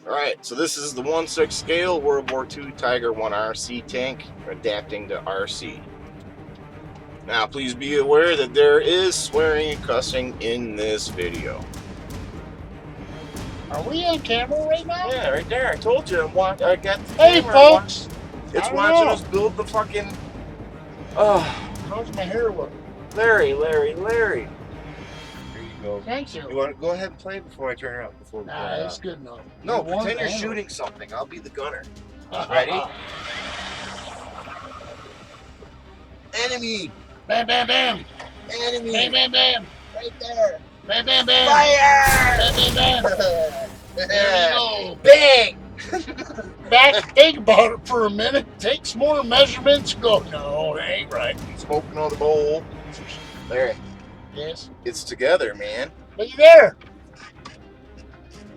Alright, so this is the 1/6 scale World War II Tiger 1RC tank adapting to RC. Now, please be aware that there is swearing and cussing in this video. Are we on camera right now? Yeah, right there. I told you. I got the Hey, camera. folks! It's I watching know. us build the fucking... How's my hair look? Larry. There you go. Thank you. You want to go ahead and play before I turn it up? Before we turn it It's off? good enough. No, You want pretend you're to handle shooting something. I'll be the gunner. it. Ready? Enemy! Bam, bam, bam! Enemy! Bam, bam, bam! Right there! Bam, bam, bam! Fire! Bam, bam, bam! There you go. Bang! Back, think about it for a minute. Take some more measurements. Go. No, that ain't right. Smoking on the bowl. There. Yes. It's together, man. Looky there.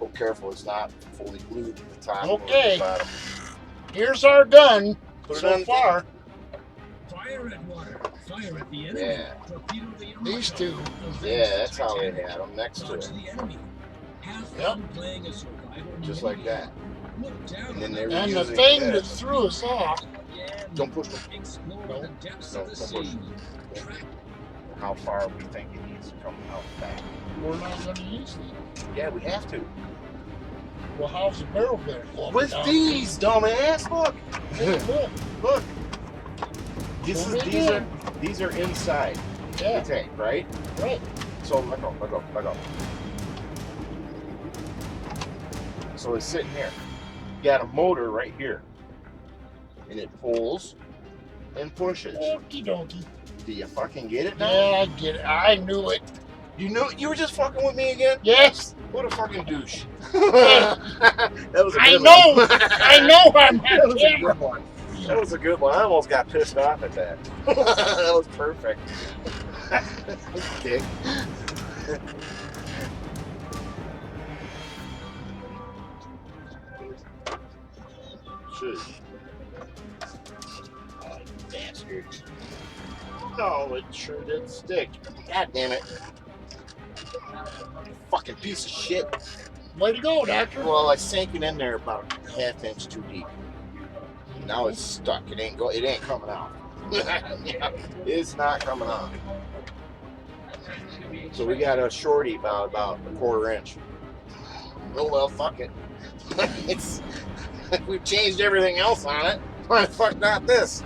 Oh, careful, it's not fully glued to the top. Okay. Or the bottom. Here's our gun Put it so on far. Fire at water. Fire at the enemy. Yeah. Torpedo the enemy. These two. Yeah, that's how they had them next to Dodge it. the enemy. Have Yep. fun playing a survival Just mode like that. game. Look down And then on they were And the using thing that this. threw us off. again. Don't push them. Explore No. the depths No, of the don't push sea. them. Track How far we think it needs to come out back. We're not going to use these. Yeah, we have to. Well, how's the barrel going to go? With these, dumbass, look. Look. Look. Well, they These are inside Yeah, the tank, right? right. So let go. So it's sitting here. You got a motor right here. And it pulls and pushes. Okie dokie. Do you fucking get it now? Yeah, I get it. I knew it. You knew you were just fucking with me again? Yes. What a fucking douche. That was a I good know. one. I know I'm That on was a camera. good one. That was a good one. I almost got pissed off at that. That was perfect. Dick. Should. Oh, bastard. No, it sure did stick. God damn it. Fucking piece of shit. Way to go, Doctor. Well, I sank it in there about a ½ inch too deep. Now it's stuck. It ain't coming out. Yeah, it's not coming out. So we got a shorty about a 1/4 inch. Oh well, fuck it. It's we've changed everything else on it. Why the fuck not this?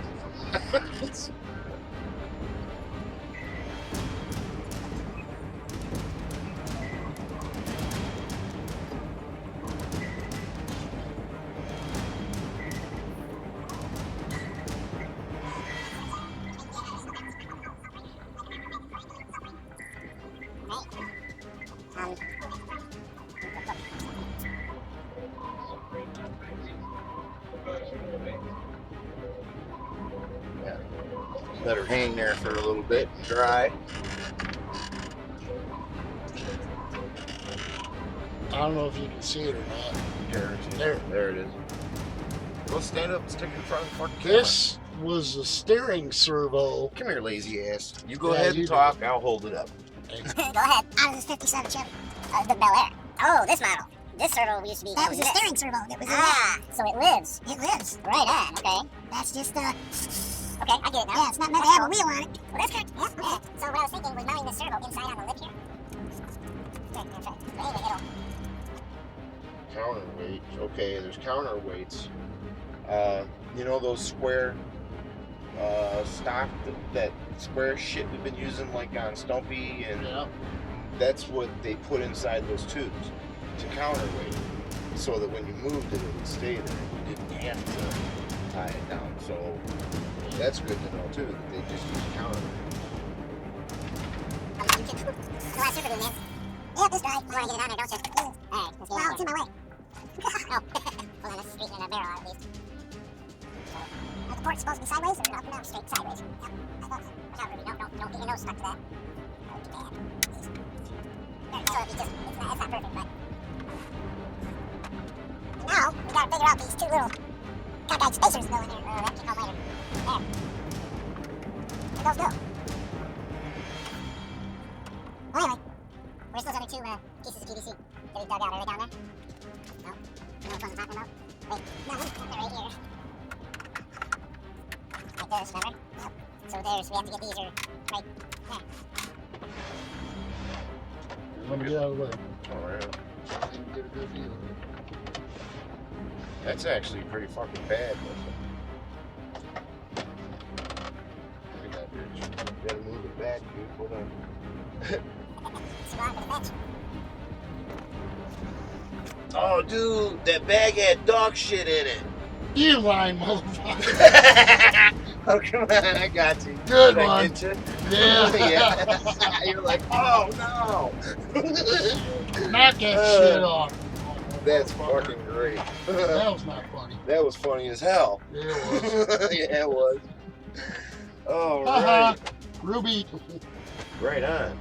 Yeah. Let her hang there for a little bit and dry. I don't know if you can see it or not. There. It is. Go stand up and stick it in front of the fucking camera. This was a steering servo. Come here, lazy ass. You go Yeah, ahead you and do. talk. I'll hold it up. Go ahead. Out of this 57 Chevy. The Bel Air. Oh, this model. This servo used to be... That was a steering servo that was in there. So it lives. It lives. Right on, okay. That's just, Okay, I get it now. Yeah, it's not meant to have a wheel on it. Well, that's correct. Yeah, okay. So what I was thinking was mounting the servo inside on the lip here. Okay, that's right. But anyway, it'll... Counterweight. Okay, there's counterweights. You know those square stock, that square shit we've been using like on Stumpy, and Yeah. that's what they put inside those tubes to counterweight, so that when you moved it, it would stay there. You didn't have to tie it down. So that's good to know too, that they just use counterweight. The last servo doing this. Yep, this dry. You want to get it on there, don't you? Alright, let's get it on there. It's in my way. Oh. Well, then let's straighten the barrel out at least. Are the ports supposed to be sideways or up and down? Straight sideways. Yep, I thought so. Watch out, Ruby. Don't get your nose stuck to that. That would be bad. There, so it'd be just, it's not perfect, but... And now, we gotta figure out these two little cockeyed spacers go in here, or what you call later. There. Where'd those go? Well, anyway, where's those other two pieces of PVC that we dug out? Are they down there? No? which one's talking about? Wait, no, right here. Like this, remember? Yep. So there's, we have to get these right there. Let me get out of the way. Alright. Didn't get a good view. That's actually pretty fucking bad. Look at that bitch. You gotta move it back, dude. Hold on. Oh, dude, that bag had dog shit in it. You lying motherfucker. Oh, come on, I got you. Good Did I one. get you? Yeah. Yeah. You're like, oh no. Knock that shit off. That's fucking great. That was not funny. That was funny as hell. Yeah, it was. Yeah, it was. Oh, Haha. right. Ruby. Right on.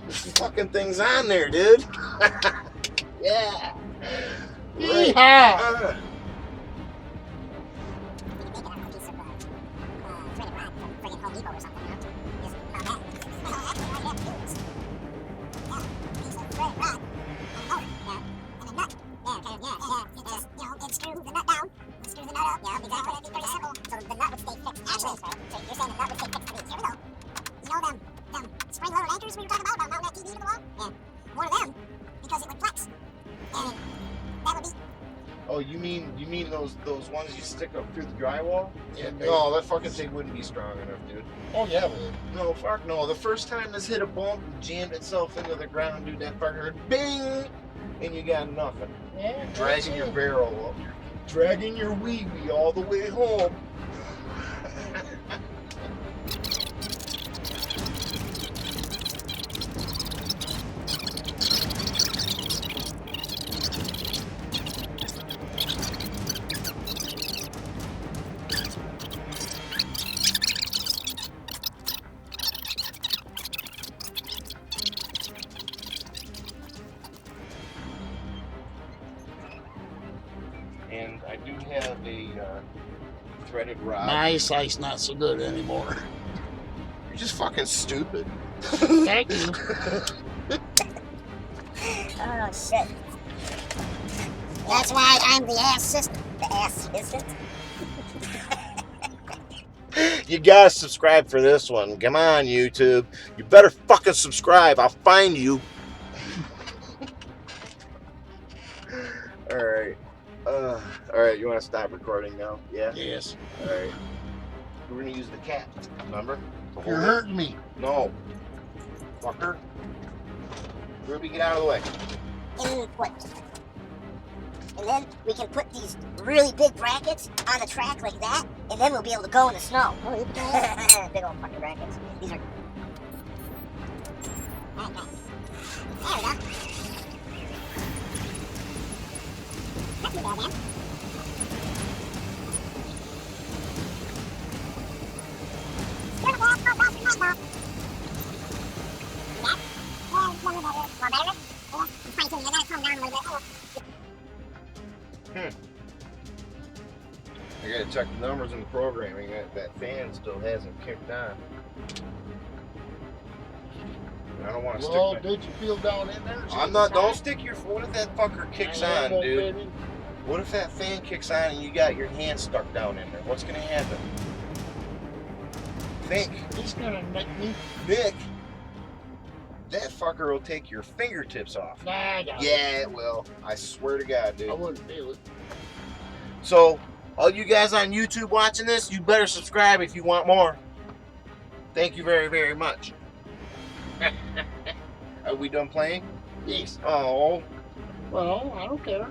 Fucking thing's on there, dude. Yeah. Right. Yeehaw. on. Spring loader anchors we were talking about mounting that TV to the wall? Yeah. One of them, because it would flex. And that would be. Oh, you mean those ones you stick up through the drywall? Yeah, No, that fucking thing wouldn't be strong enough, dude. Oh, yeah, well. No, fuck no. The first time this hit a bump and jammed itself into the ground, dude, that fucker heard bing, and you got nothing. Yeah, Dragging your barrel up. Dragging your wee-wee all the way home. And I do have a threaded rod. My eyesight's not so good anymore. You're just fucking stupid. Thank you. Oh, shit. That's why I'm the assistant. The assistant? You gotta subscribe for this one. Come on, YouTube. You better fucking subscribe. I'll find you. Alright. Alright, you want to stop recording now? Yeah? Yes. Alright. We're gonna use the cap, remember? To You're hold it. hurting me. No. Fucker. Ruby, get out of the way. In what? And then we can put these really big brackets on the track like that, and then we'll be able to go in the snow. Big old fucking brackets. These are. Okay. There we go. Not too bad, man. I gotta check the numbers in the programming. That fan still hasn't kicked on. I don't want to Well, stick my... did you feel down in there? I'm not. Don't stick your. What if that fucker kicks My on, elbow dude? fitting? What if that fan kicks on and you got your hand stuck down in there? What's gonna happen? Think, He's gonna make me. Nick. That fucker will take your fingertips off. Nah, I got it. Yeah, it will. I swear to God, I dude. wouldn't feel it. So, all you guys on YouTube watching this, you better subscribe if you want more. Thank you very, very much. Are we done playing? Yes. Oh. Well, I don't care.